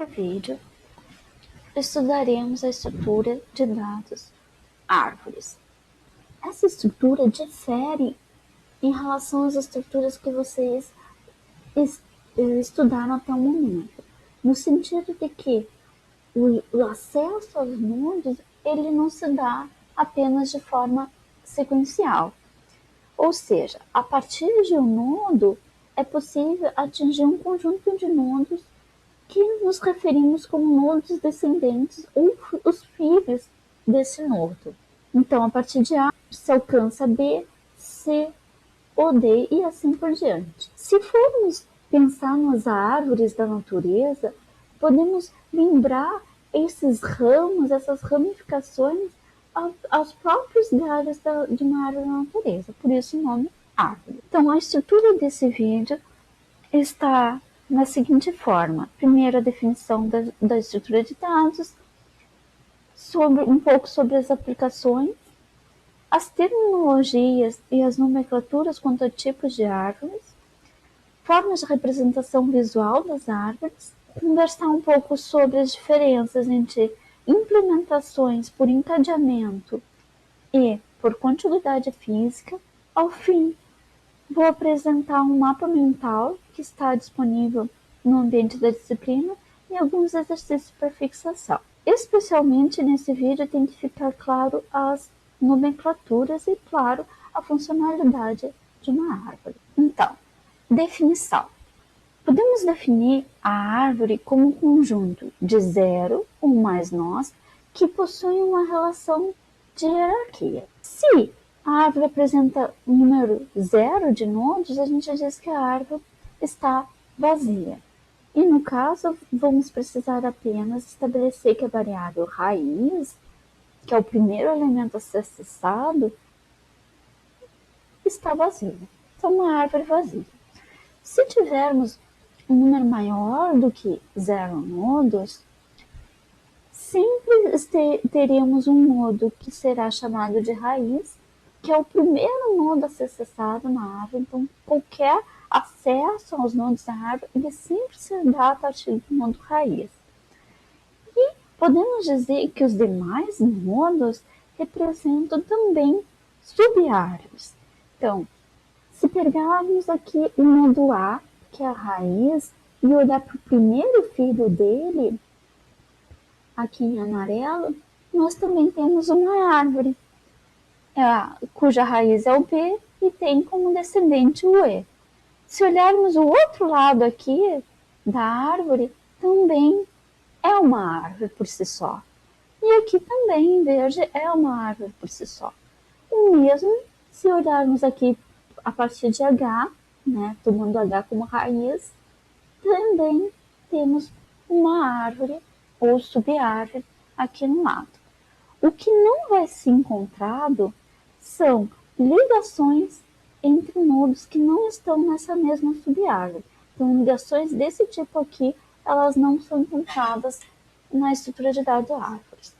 vídeo, estudaremos a estrutura de dados árvores. Essa estrutura difere em relação às estruturas que vocês estudaram até o momento, no sentido de que o acesso aos nodos ele não se dá apenas de forma sequencial. Ou seja, a partir de um nodo é possível atingir um conjunto de nodos que nos referimos como nodos descendentes ou os filhos desse nodo. Então, a partir de A, se alcança B, C, ou D e assim por diante. Se formos pensar nas árvores da natureza, podemos lembrar esses ramos, essas ramificações aos próprios galhos de uma árvore da natureza, por isso o nome árvore. Então, a estrutura desse vídeo está na seguinte forma: primeiro, a definição da estrutura de dados, um pouco sobre as aplicações, as terminologias e as nomenclaturas quanto a tipos de árvores, formas de representação visual das árvores, conversar um pouco sobre as diferenças entre implementações por encadeamento e por contiguidade física. Ao fim, vou apresentar um mapa mental que está disponível no ambiente da disciplina e alguns exercícios para fixação. Especialmente nesse vídeo tem que ficar claro as nomenclaturas e, claro, a funcionalidade de uma árvore. Então, definição. Podemos definir a árvore como um conjunto de zero ou mais nós que possuem uma relação de hierarquia. Se a árvore apresenta um número zero de nodos, a gente diz que a árvore está vazia. E no caso, vamos precisar apenas estabelecer que a variável raiz, que é o primeiro elemento a ser acessado, está vazia. Então, uma árvore vazia. Se tivermos um número maior do que 0 nodos, sempre teremos um nodo que será chamado de raiz, que é o primeiro nodo a ser acessado na árvore. Então, qualquer acesso aos nodos da árvore, ele sempre se dá a partir do nodo raiz. E podemos dizer que os demais nodos representam também sub-árvores. Então, se pegarmos aqui o nodo A, que é a raiz, e olhar para o primeiro filho dele, aqui em amarelo, nós também temos uma árvore, cuja raiz é o B e tem como descendente o E. Se olharmos o outro lado aqui da árvore, também é uma árvore por si só. E aqui também, em verde, é uma árvore por si só. O mesmo se olharmos aqui a partir de H, né, tomando H como raiz, também temos uma árvore ou sub-árvore aqui no lado. O que não vai ser encontrado são ligações entre nodos que não estão nessa mesma sub-árvore. Então, ligações desse tipo aqui, elas não são encontradas na estrutura de dados árvores.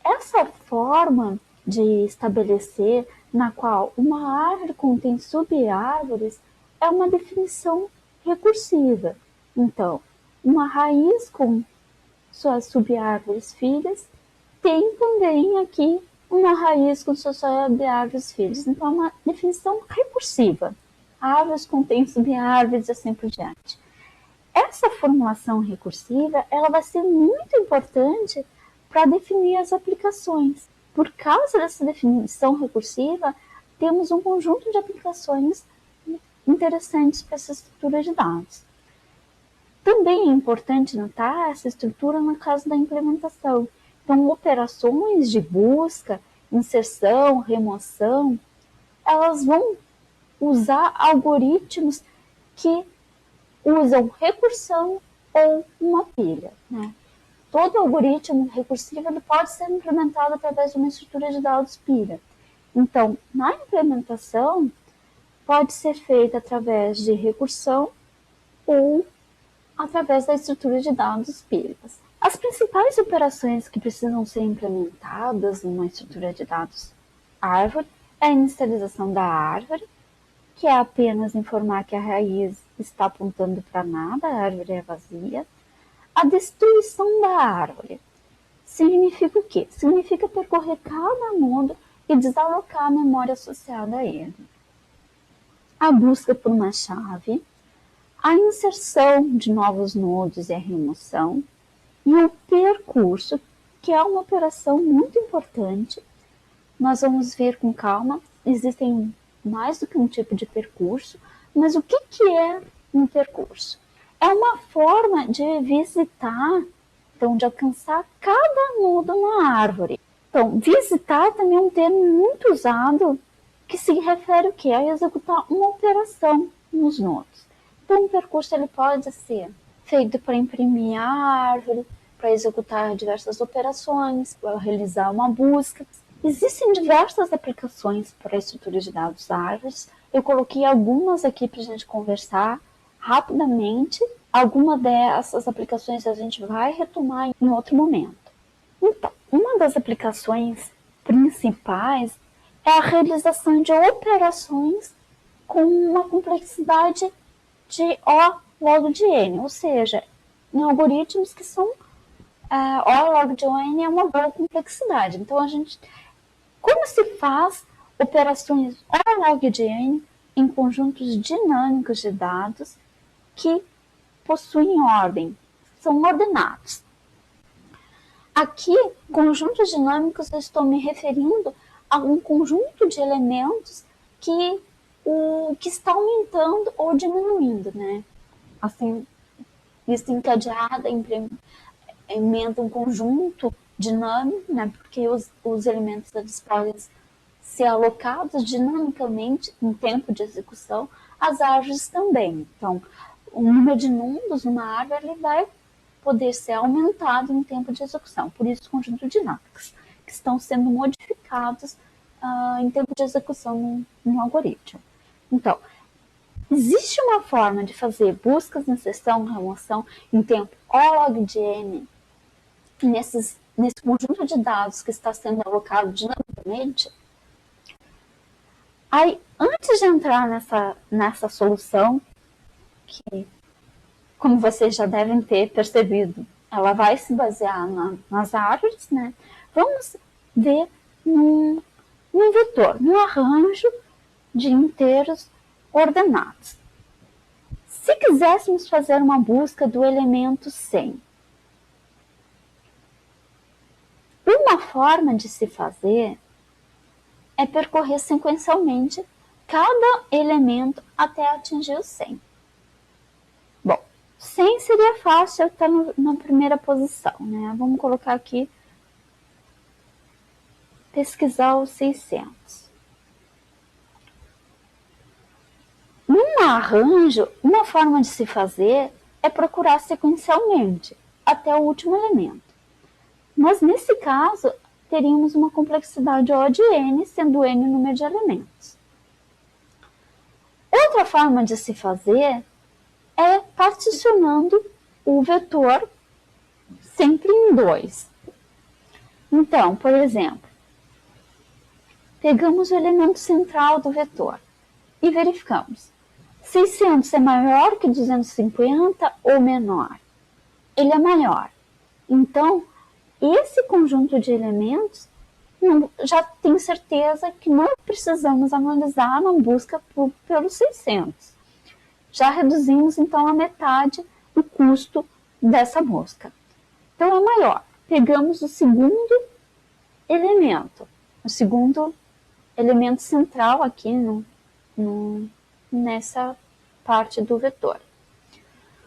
Essa forma de estabelecer na qual uma árvore contém sub-árvores é uma definição recursiva. Então, uma raiz com suas sub-árvores filhas tem também aqui uma raiz com suas sub-árvores filhas. Então, é uma definição recursiva. Árvores contêm sub-árvores e assim por diante. Essa formulação recursiva ela vai ser muito importante para definir as aplicações. Por causa dessa definição recursiva, temos um conjunto de aplicações interessantes para essa estrutura de dados. Também é importante notar essa estrutura no caso da implementação. Então, operações de busca, inserção, remoção, elas vão usar algoritmos que usam recursão ou uma pilha, né? Todo algoritmo recursivo ele pode ser implementado através de uma estrutura de dados pilha. Então, na implementação, pode ser feita através de recursão ou através da estrutura de dados pilhas. As principais operações que precisam ser implementadas numa estrutura de dados árvore é a inicialização da árvore, que é apenas informar que a raiz está apontando para nada, a árvore é vazia. A destruição da árvore significa o quê? Significa percorrer cada nodo e desalocar a memória associada a ele. A busca por uma chave, a inserção de novos nodos e a remoção, e o percurso, que é uma operação muito importante. Nós vamos ver com calma, existem mais do que um tipo de percurso, mas o que é um percurso? É uma forma de visitar, então de alcançar cada nodo na árvore. Então, visitar também é um termo muito usado que se refere o quê? A executar uma operação nos nodos. Então, um percurso ele pode ser feito para imprimir a árvore, para executar diversas operações, para realizar uma busca. Existem diversas aplicações para a estrutura de dados árvores. Eu coloquei algumas aqui para a gente conversar rapidamente. Alguma dessas aplicações a gente vai retomar em outro momento. Então, uma das aplicações principais é a realização de operações com uma complexidade de O log de N, ou seja, em algoritmos que são O log de N é uma boa complexidade. Então, como se faz operações O log de N em conjuntos dinâmicos de dados que possuem ordem, são ordenados. Aqui, conjuntos dinâmicos, eu estou me referindo a um conjunto de elementos que está aumentando ou diminuindo, né? Assim, lista encadeada implementa um conjunto dinâmico, né? Porque os elementos eles podem ser alocados dinamicamente em tempo de execução, as árvores também. Então, o número de nodos numa árvore ele vai poder ser aumentado em tempo de execução. Por isso, conjuntos dinâmicos que estão sendo modificados em tempo de execução no algoritmo. Então, existe uma forma de fazer buscas, inserção, remoção em tempo O log de N nesse conjunto de dados que está sendo alocado dinamicamente. Aí, antes de entrar nessa solução, que, como vocês já devem ter percebido, ela vai se basear nas árvores, né? Vamos ver num vetor, num arranjo de inteiros ordenados. Se quiséssemos fazer uma busca do elemento 100, uma forma de se fazer é percorrer sequencialmente cada elemento até atingir o 100. Bom, 100 seria fácil estar na primeira posição, né? Vamos colocar aqui, pesquisar os 600. Num arranjo, uma forma de se fazer é procurar sequencialmente até o último elemento. Mas nesse caso, teríamos uma complexidade O de N, sendo N o número de elementos. Outra forma de se fazer é particionando o vetor sempre em 2. Então, por exemplo, pegamos o elemento central do vetor e verificamos. 600 é maior que 250 ou menor? Ele é maior. Então, esse conjunto de elementos, já tenho certeza que não precisamos analisar na busca pelos 600. Já reduzimos, então, a metade do custo dessa busca. Então, é maior. Pegamos o segundo elemento central aqui nessa parte do vetor.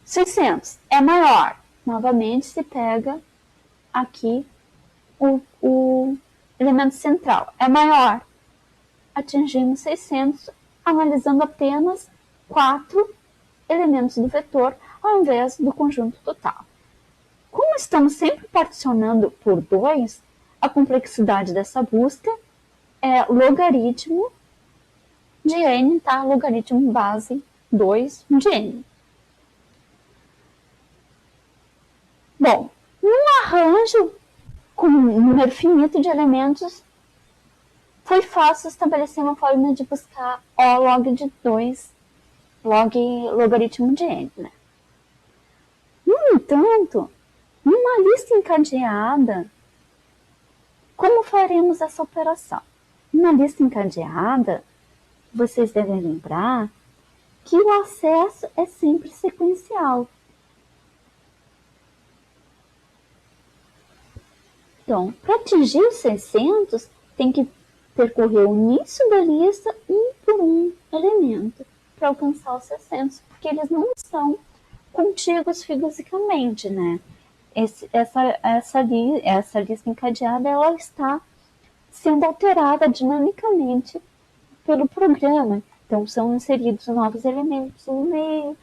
600 é maior. Novamente, se pega aqui o elemento central. É maior. Atingimos 600, analisando apenas 4 elementos do vetor, ao invés do conjunto total. Como estamos sempre particionando por 2, a complexidade dessa busca é logaritmo de n, tá? Logaritmo base 2 de n. Bom, num arranjo com um número finito de elementos, foi fácil estabelecer uma forma de buscar O log de 2 logaritmo de n, né? No entanto, numa lista encadeada, como faremos essa operação? Numa lista encadeada, vocês devem lembrar que o acesso é sempre sequencial. Então, para atingir os 600, tem que percorrer o início da lista por um elemento para alcançar os 600, porque eles não estão contíguos fisicamente, né? Essa lista encadeada, ela está sendo alterada dinamicamente pelo programa. Então, são inseridos novos elementos no meio,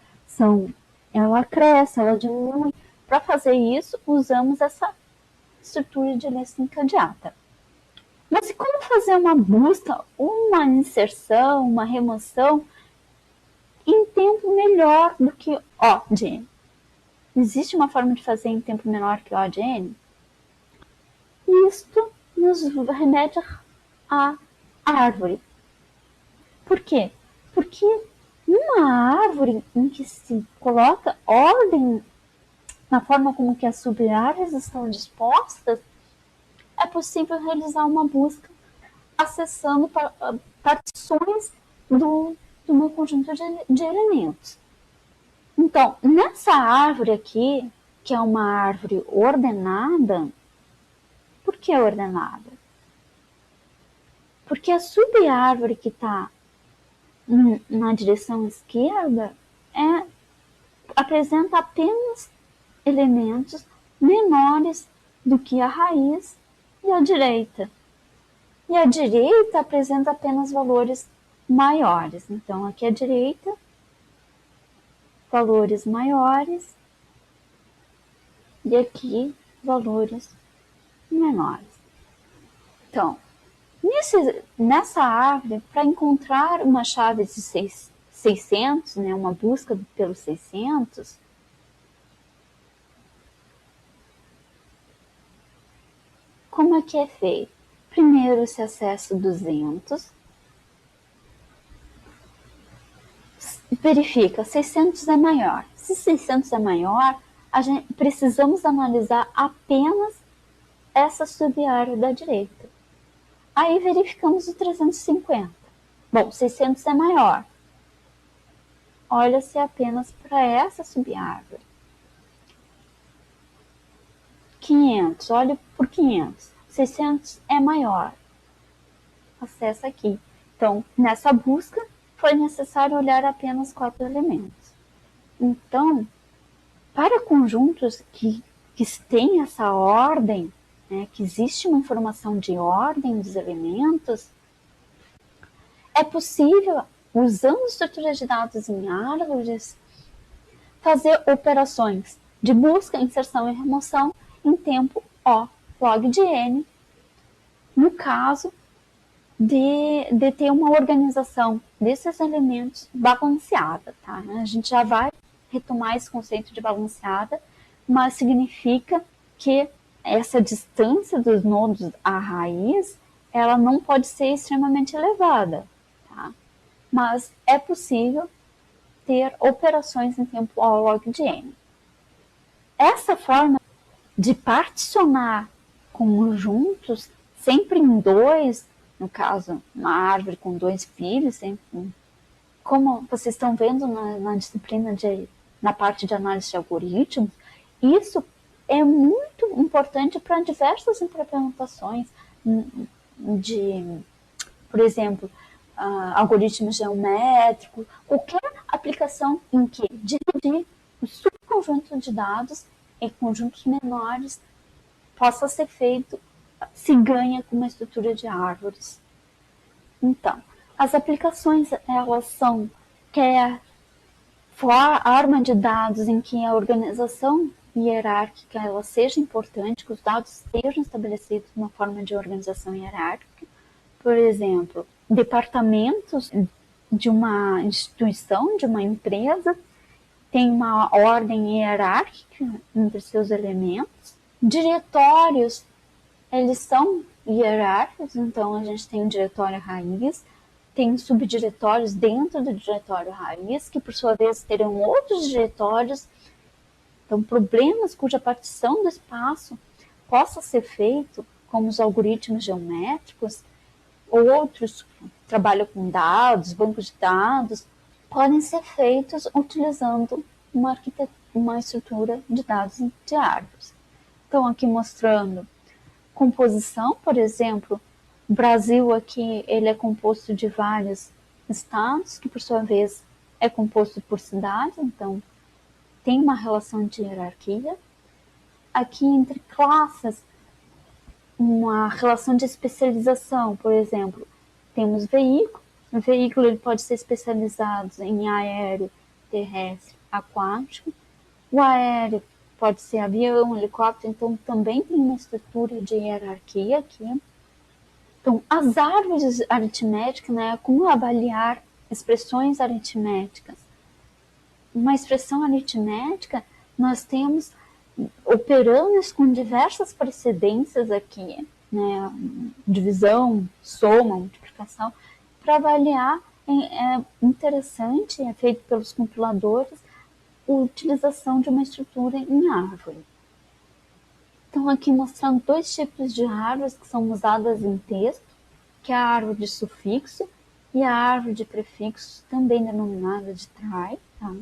ela cresce, ela diminui. Para fazer isso, usamos essa estrutura de lista encadeada. Mas e como fazer uma busca, uma inserção, uma remoção em tempo melhor do que O de N? Existe uma forma de fazer em tempo menor que O de N? Isto nos remete à árvore. Por quê? Porque numa árvore em que se coloca ordem na forma como que as sub-árvores estão dispostas, é possível realizar uma busca acessando partições do meu conjunto de elementos. Então, nessa árvore aqui, que é uma árvore ordenada, por que ordenada? Porque a sub-árvore que está na direção esquerda apresenta apenas elementos menores do que a raiz e a direita. E a direita apresenta apenas valores maiores. Então, aqui à direita, valores maiores, e aqui, valores menores. Então, nessa árvore, para encontrar uma chave de 600, né, uma busca pelos 600, como é que é feito? Primeiro se acessa 200, verifica, 600 é maior. Se 600 é maior, precisamos analisar apenas essa sub-área da direita. Aí verificamos o 350. Bom, 600 é maior. Olha-se apenas para essa sub-árvore. 500, olha por 500. 600 é maior. Acessa aqui. Então, nessa busca, foi necessário olhar apenas 4 elementos. Então, para conjuntos que têm essa ordem, né, que existe uma informação de ordem dos elementos, é possível, usando estruturas de dados em árvores, fazer operações de busca, inserção e remoção em tempo O log de N, no caso de ter uma organização desses elementos balanceada. Tá? A gente já vai retomar esse conceito de balanceada, mas significa que essa distância dos nodos à raiz, ela não pode ser extremamente elevada. Tá? Mas é possível ter operações em tempo O log de N. Essa forma de particionar conjuntos, sempre em dois, no caso, uma árvore com 2 filhos, sempre, como vocês estão vendo na disciplina na parte de análise de algoritmos, isso é muito importante para diversas implementações por exemplo, algoritmos geométricos, qualquer aplicação em que dividir o subconjunto de dados em conjuntos menores possa ser feito, se ganha com uma estrutura de árvores. Então, as aplicações, elas são quer forma de dados em que a organização hierárquica ela seja importante, que os dados estejam estabelecidos numa forma de organização hierárquica. Por exemplo, departamentos de uma instituição, de uma empresa, tem uma ordem hierárquica entre seus elementos. Diretórios, eles são hierárquicos, então a gente tem o diretório raiz, tem subdiretórios dentro do diretório raiz, que por sua vez terão outros diretórios. Então, problemas cuja partição do espaço possa ser feito, como os algoritmos geométricos, ou outros que trabalham com dados, bancos de dados, podem ser feitos utilizando uma estrutura de dados de árvores. Então, aqui mostrando composição, por exemplo, o Brasil aqui ele é composto de vários estados, que por sua vez é composto por cidades, então tem uma relação de hierarquia. Aqui entre classes, uma relação de especialização, por exemplo, temos veículo. O veículo ele pode ser especializado em aéreo, terrestre, aquático. O aéreo pode ser avião, helicóptero, então também tem uma estrutura de hierarquia aqui. Então, as árvores aritméticas, né, como avaliar expressões aritméticas? Uma expressão aritmética, nós temos operandos com diversas precedências aqui, né, divisão, soma, multiplicação, para avaliar, é interessante, é feito pelos compiladores, a utilização de uma estrutura em árvore. Então, aqui mostrando dois tipos de árvores que são usadas em texto, que é a árvore de sufixo e a árvore de prefixo, também denominada de trie. Tá?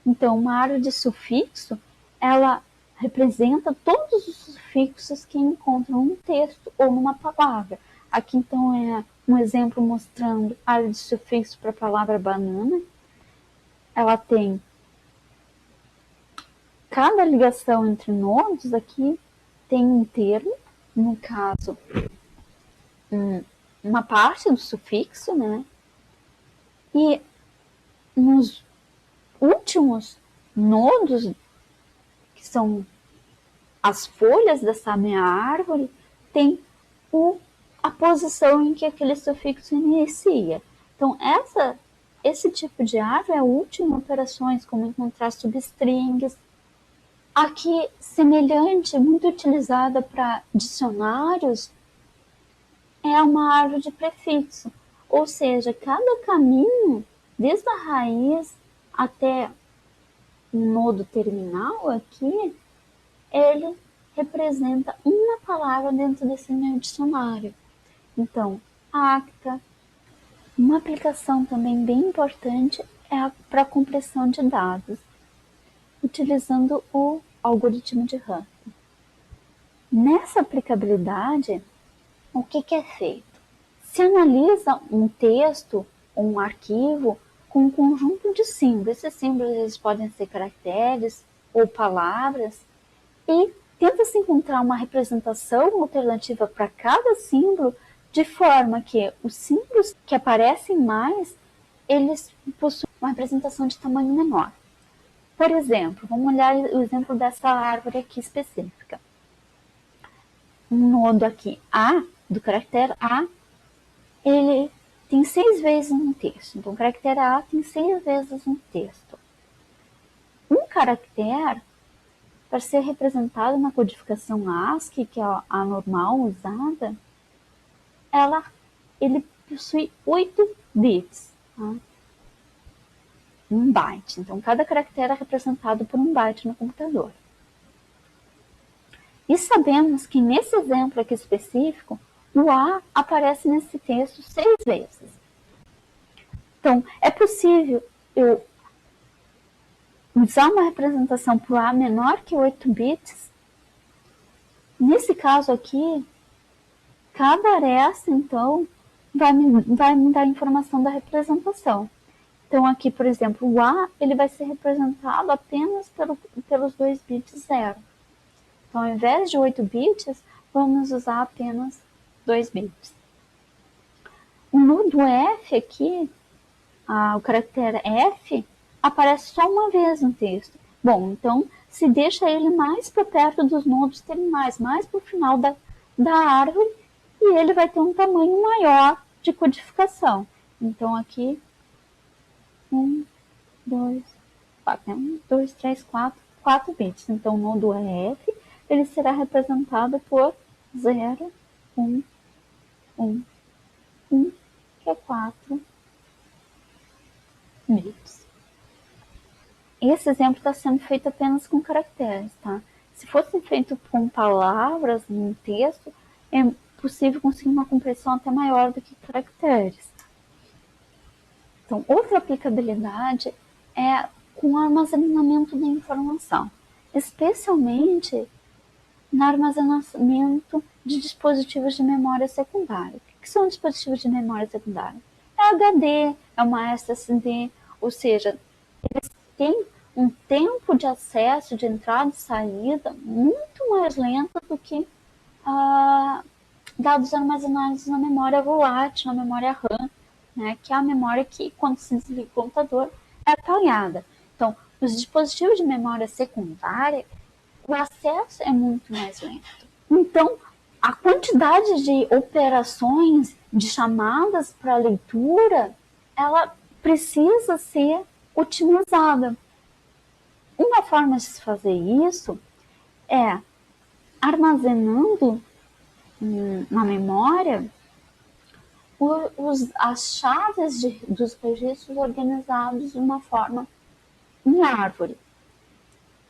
Então, uma árvore de sufixo, ela representa todos os sufixos que encontram num texto ou numa palavra. Aqui, então, é um exemplo mostrando a árvore de sufixo para a palavra banana. Ela tem cada ligação entre nodos aqui tem um termo, no caso, uma parte do sufixo, né? E nos últimos nodos, que são as folhas dessa minha árvore, tem a posição em que aquele sufixo inicia. Então, esse tipo de árvore é útil em operações como encontrar substrings. Aqui, semelhante, muito utilizada para dicionários, é uma árvore de prefixo. Ou seja, cada caminho, desde a raiz até o nodo terminal aqui, ele representa uma palavra dentro desse meu dicionário. Então, acta. Uma aplicação também bem importante é para a compressão de dados, utilizando o algoritmo de Hunt. Nessa aplicabilidade, o que é feito? Se analisa um texto ou um arquivo com um conjunto de símbolos. Esses símbolos eles podem ser caracteres ou palavras e tenta-se encontrar uma representação alternativa para cada símbolo, de forma que os símbolos que aparecem mais, eles possuem uma representação de tamanho menor. Por exemplo, vamos olhar o exemplo dessa árvore aqui específica. Um nodo aqui A, do caractere A, ele tem 6 vezes um texto. Então, o caractere A tem 6 vezes um texto. Um caractere, para ser representado na codificação ASCII, que é a normal usada, ele possui 8 bits. Tá? 1 byte. Então, cada caractere é representado por 1 byte no computador. E sabemos que nesse exemplo aqui específico, o A aparece nesse texto 6 vezes. Então, é possível eu usar uma representação para o A menor que 8 bits. Nesse caso aqui, cada aresta, então, vai me dar a informação da representação. Então, aqui, por exemplo, o A ele vai ser representado apenas pelos 2 bits 0. Então, ao invés de 8 bits, vamos usar apenas 2 bits. O nodo F aqui, o caractere F, aparece só uma vez no texto. Bom, então se deixa ele mais para perto dos nodos terminais, mais para o final da árvore, e ele vai ter um tamanho maior de codificação. Então aqui, 1, 2, 4, 1, 2, 3, 4 bits. Então o nodo F, ele será representado por 0, 1, 1, 1, que é 4 bits. Esse exemplo está sendo feito apenas com caracteres, tá? Se fosse feito com palavras em texto, é possível conseguir uma compressão até maior do que caracteres. Então, outra aplicabilidade é com o armazenamento da informação, especialmente no armazenamento de dispositivos de memória secundária. O que são dispositivos de memória secundária? É HD, é uma SSD, ou seja, eles têm um tempo de acesso, de entrada e saída muito mais lento do que dados armazenados na memória volátil, na memória RAM, né, que é a memória que, quando se desliga o computador, é apagada. Então, os dispositivos de memória secundária, o acesso é muito mais lento. Então, a quantidade de operações, de chamadas para leitura, ela precisa ser otimizada. Uma forma de se fazer isso é armazenando na memória as chaves dos registros organizados de uma forma em árvore.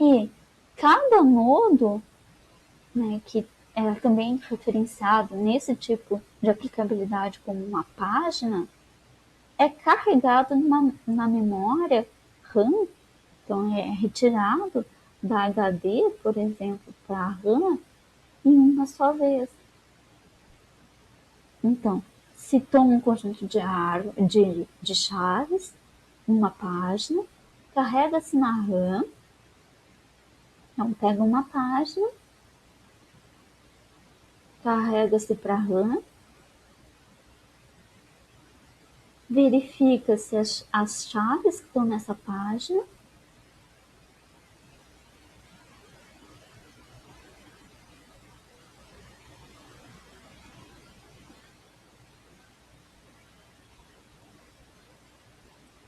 E cada nodo, né, que é também referenciado nesse tipo de aplicabilidade como uma página, é carregado na memória RAM, então é retirado da HD, por exemplo, para a RAM, em uma só vez. Então, se toma um conjunto de chaves, uma página, carrega-se na RAM, então pega uma página, carrega-se para a RAM, verifica se as chaves que estão nessa página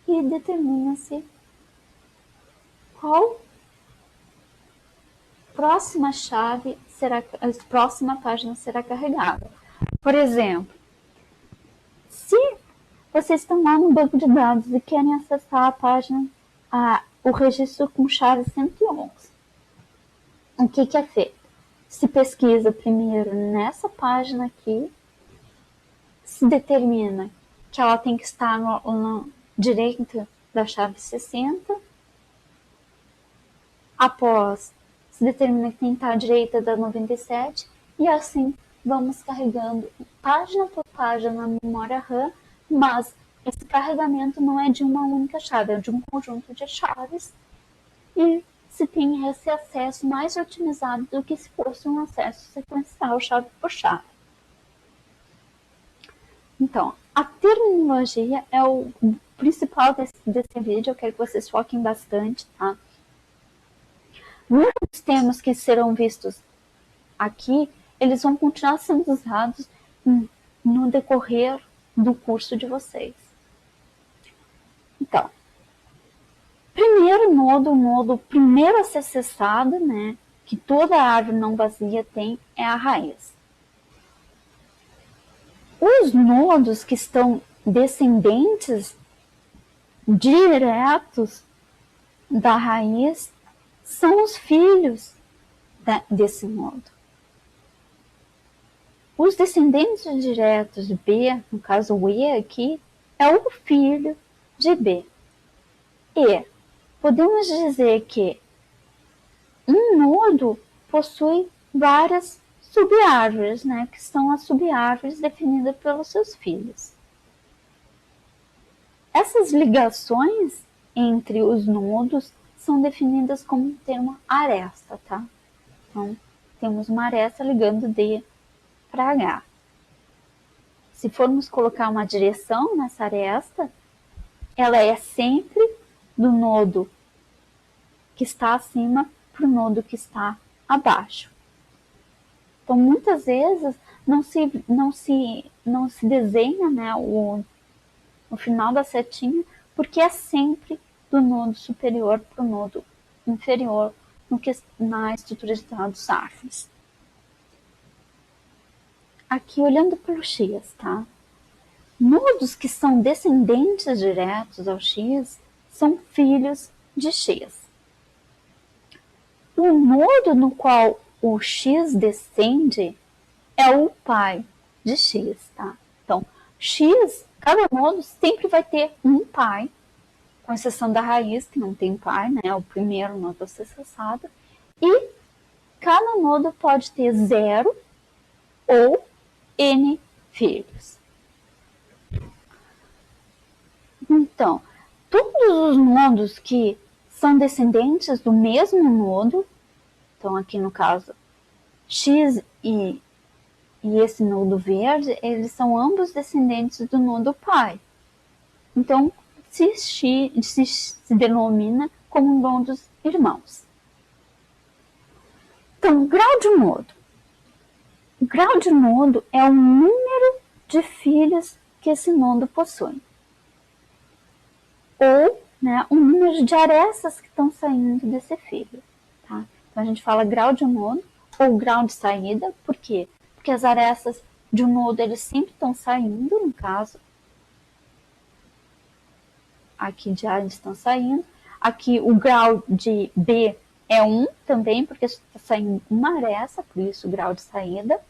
e determina-se qual próxima chave será, a próxima página será carregada. Por exemplo, se vocês estão lá no banco de dados e querem acessar a página, o registro com chave 111, o que é feito? Se pesquisa primeiro nessa página aqui, se determina que ela tem que estar no direito da chave 60, após se determina que tem que estar à direita da 97, e assim vamos carregando página por página na memória RAM, mas esse carregamento não é de uma única chave, é de um conjunto de chaves, e se tem esse acesso mais otimizado do que se fosse um acesso sequencial, chave por chave. Então, a terminologia é o principal desse vídeo, eu quero que vocês foquem bastante, tá? Muitos termos que serão vistos aqui, eles vão continuar sendo usados no decorrer do curso de vocês. Então, primeiro nodo, o nodo primeiro a ser acessado, né, que toda árvore não vazia tem, é a raiz. Os nodos que estão descendentes diretos da raiz são os filhos desse nodo. Os descendentes diretos de B, no caso o E aqui, é o filho de B. E podemos dizer que um nodo possui várias subárvores, né, que são as subárvores definidas pelos seus filhos. Essas ligações entre os nodos são definidas como um termo aresta, tá? Então, temos uma aresta ligando D para H. Se formos colocar uma direção nessa aresta, ela é sempre do nodo que está acima para o nodo que está abaixo. Então, muitas vezes não se desenha, né, o final da setinha, porque é sempre do nodo superior para o nodo inferior na estrutura de dados árvores. Aqui, olhando para o X, tá? nodos que são descendentes diretos ao X são filhos de X. O nodo no qual o X descende é o pai de X, tá? Então, X, cada nodo sempre vai ter um pai, com exceção da raiz, que não tem pai, né? É o primeiro nodo a ser acessado. E cada nodo pode ter 0 ou N filhos. Então, todos os nodos que são descendentes do mesmo nodo, então aqui no caso X e esse nodo verde, eles são ambos descendentes do nodo pai. Então, se denomina como nodos irmãos. Então, grau de nodo. O grau de nodo é o número de filhos que esse nodo possui. Ou, né, o número de arestas que estão saindo desse filho. Tá? Então, a gente fala grau de nodo ou grau de saída. Por quê? Porque as arestas de um nodo, eles sempre estão saindo, no caso. Aqui de A eles estão saindo. Aqui o grau de B é 1 também, porque está saindo uma aresta, por isso o grau de saída.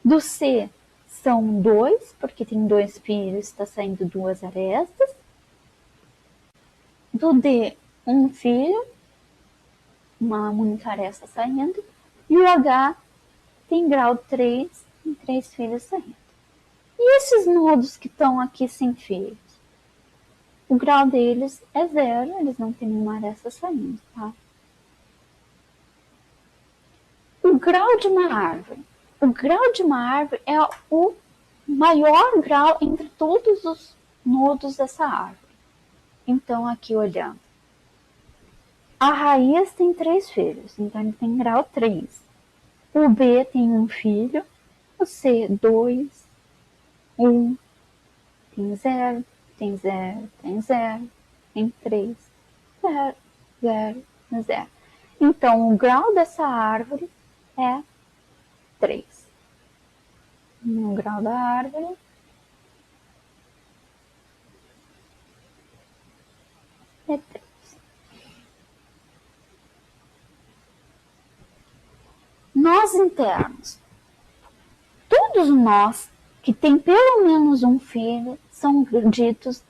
Do C são 2, porque tem 2 filhos, está saindo 2 arestas. Do D, 1 filho, uma única aresta saindo. E o H tem grau 3, tem 3 filhos saindo. E esses nodos que estão aqui sem filhos? O grau deles é 0, eles não têm nenhuma aresta saindo, tá? O grau de uma árvore. O grau de uma árvore é o maior grau entre todos os nodos dessa árvore. Então, aqui olhando. A raiz tem 3 filhos, então ele tem grau 3. O B tem 1 filho. O C, 2. 1. Tem 0. Tem 0. Tem 0. Tem 3. 0. 0. 0. Então, o grau dessa árvore é 3. O grau da árvore é 3. Nós internos. Todos nós que têm pelo menos um filho são ditos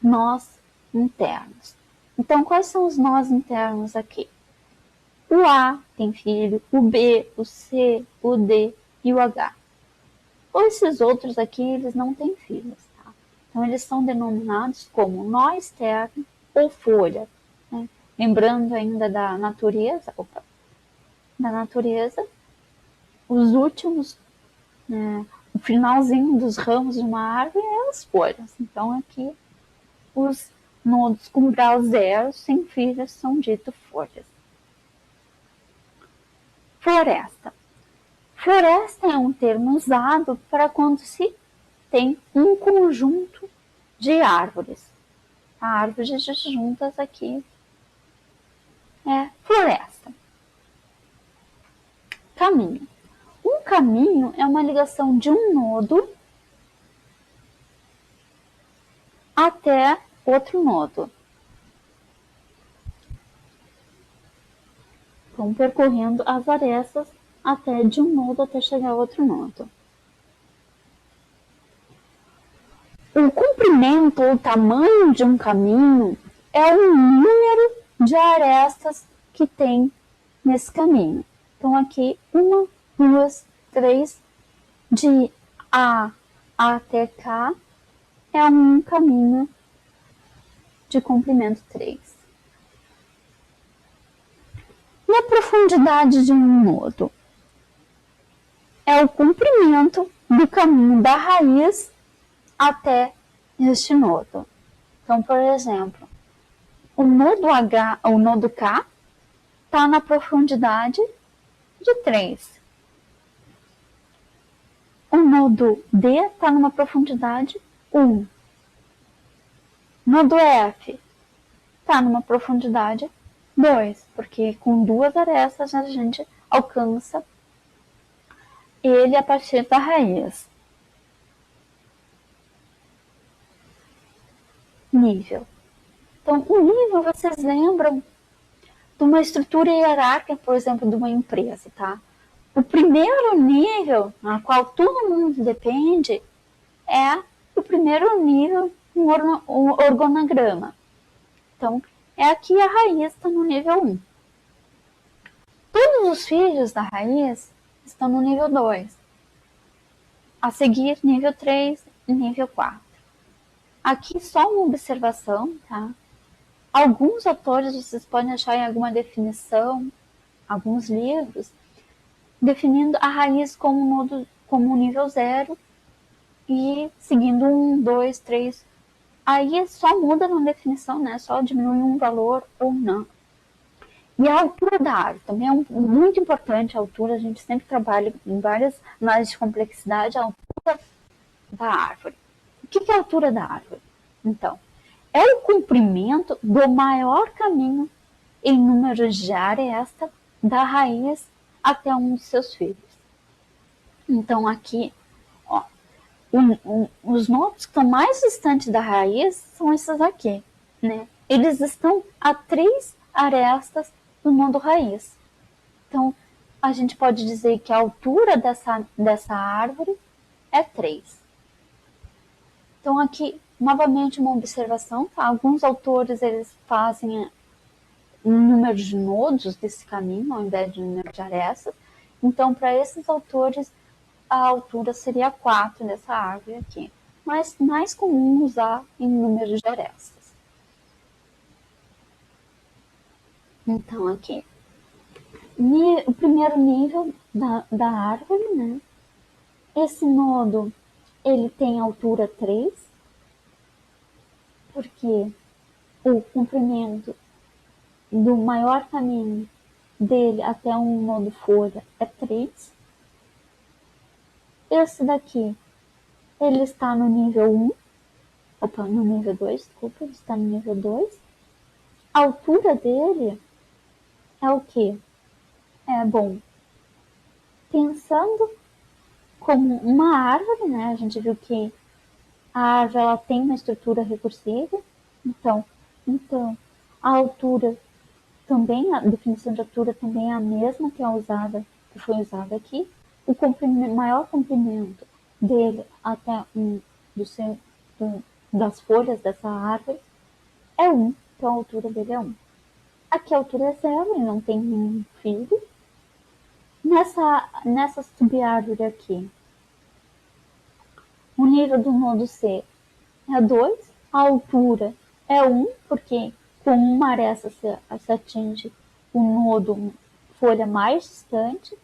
nós internos. Então, quais são os nós internos aqui? O A tem filho, o B, o C, o D e o H. Ou esses outros aqui, eles não têm filhos, tá? Então, eles são denominados como nó externo ou folha. Né? Lembrando ainda da natureza, os últimos, né, o finalzinho dos ramos de uma árvore é as folhas. Então, aqui, os nodos com grau 0, sem filhos, são ditos folhas. Floresta. Floresta é um termo usado para quando se tem um conjunto de árvores. A árvore juntas aqui é floresta. Caminho. Um caminho é uma ligação de um nodo até outro nodo. Vão percorrendo as arestas até de um nodo até chegar a outro nodo. O comprimento ou tamanho de um caminho é o número de arestas que tem nesse caminho. Então, aqui, 1, 2, 3, de A até K é um caminho de comprimento 3. E a profundidade de um nodo? É o comprimento do caminho da raiz até este nodo. Então, por exemplo, o nodo K está na profundidade de 3. O nodo D está numa profundidade 1. Nodo F está numa profundidade 2, porque com 2 arestas a gente alcança ele a partir da raiz. nível. Então, o nível, vocês lembram de uma estrutura hierárquica, por exemplo, de uma empresa, tá? O primeiro nível, na qual todo mundo depende, é o primeiro nível, um organograma. Então, é aqui a raiz está no nível 1. Todos os filhos da raiz estão no nível 2. A seguir, nível 3 e nível 4. Aqui só uma observação, tá? Alguns autores vocês podem achar em alguma definição, alguns livros, definindo a raiz como nível 0 e seguindo 1, 2, 3. Aí só muda na definição, né? Só diminui um valor ou não. E a altura da árvore também é muito importante. A altura, a gente sempre trabalha em várias análises de complexidade, a altura da árvore. O que é a altura da árvore? Então, é o comprimento do maior caminho em número de aresta da raiz até um dos seus filhos. Então, aqui, ó, os nodos que estão mais distantes da raiz são esses aqui, né? Eles estão a 3 arestas do nodo raiz. Então, a gente pode dizer que a altura dessa árvore é 3. Então, aqui, novamente, uma observação, tá? Alguns autores, eles fazem um número de nodos desse caminho, ao invés de número de arestas. Então, para esses autores, a altura seria 4 dessa árvore aqui. Mas mais comum usar em número de arestas. Então, aqui, o primeiro nível da árvore, né? Esse nodo, ele tem altura 3, porque o comprimento do maior caminho dele até um nodo folha é 3. Esse daqui, ele está no nível 1. No nível 2, desculpa, ele está no nível 2. A altura dele é o quê? Bom, pensando como uma árvore, né? A gente viu que a árvore ela tem uma estrutura recursiva, então a altura também, a definição de altura também é a mesma que foi usada aqui. O maior comprimento dele até das folhas dessa árvore é 1, então a altura dele é 1. Aqui a altura é 0, ele não tem nenhum filho. Nessa subárvore aqui, o nível do nodo C é 2, a altura é 1, porque com uma aresta se atinge o nodo folha mais distante.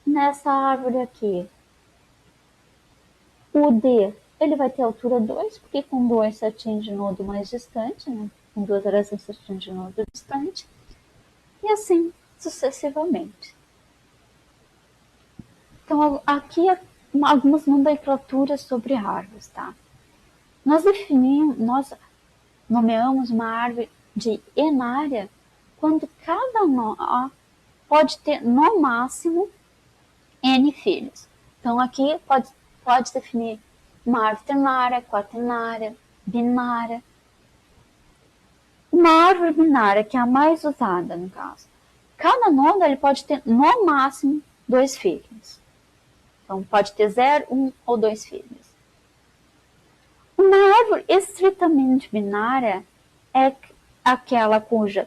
Nessa árvore aqui, o D ele vai ter altura 2, porque com 2 se atinge o nodo mais distante, né? Com 2 arestas se atinge o nodo distante, e assim sucessivamente. Então, aqui algumas nomenclaturas sobre árvores, tá? Nós nomeamos uma árvore de enária quando cada nó pode ter no máximo N filhos. Então, aqui pode definir uma árvore ternária, quaternária, binária. Uma árvore binária, que é a mais usada no caso. Cada nodo ele pode ter no máximo 2 filhos. Então, pode ter 0, 1 ou 2 filhos. Uma árvore estritamente binária é aquela cuja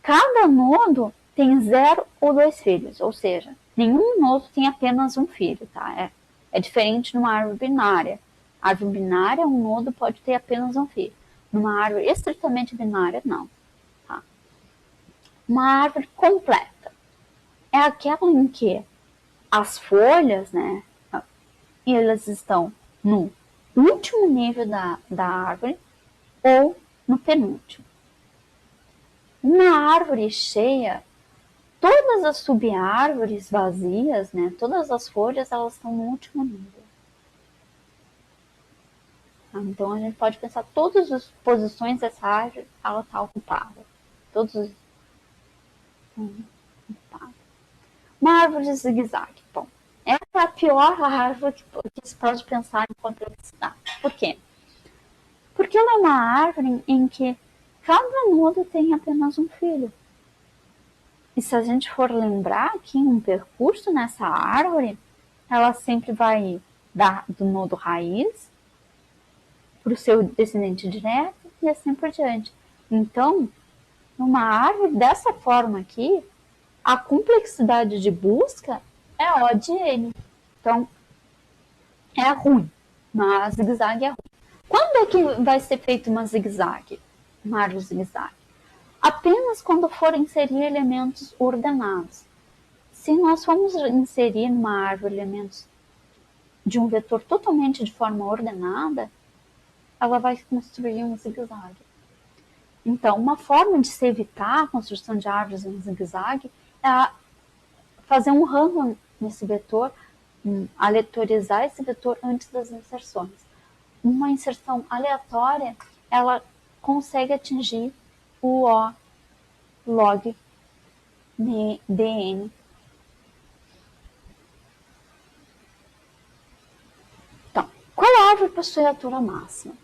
cada nodo tem 0 ou 2 filhos, ou seja, nenhum nodo tem apenas um filho, tá? É diferente de uma árvore binária. A árvore binária, um nodo pode ter apenas um filho. Numa árvore estritamente binária, não. Tá? Uma árvore completa é aquela em que as folhas, né, elas estão no último nível da árvore ou no penúltimo. Uma árvore cheia, todas as subárvores vazias, né, todas as folhas, elas estão no último nível. Então, a gente pode pensar todas as posições dessa árvore, ela está ocupada. Todos ocupada. Uma árvore de zigue-zague. Bom, essa é a pior árvore que se pode pensar em complexidade. Por quê? Porque Porque ela é uma árvore em que cada nodo tem apenas um filho. E se a gente for lembrar aqui um percurso nessa árvore, ela sempre vai do nodo raiz para o seu descendente direto e assim por diante. Então, numa árvore dessa forma aqui, a complexidade de busca é O de N. Então, é ruim. Uma zigue-zague é ruim. Quando é que vai ser feito uma zigue-zague? Uma árvore zigue-zague? Apenas quando for inserir elementos ordenados. Se nós formos inserir numa árvore elementos de um vetor totalmente de forma ordenada, ela vai construir um zigue-zague. Então, uma forma de se evitar a construção de árvores em zigue-zague é fazer um random nesse vetor, aleatorizar esse vetor antes das inserções. Uma inserção aleatória, ela consegue atingir o O log dn. Então, qual árvore possui a altura máxima?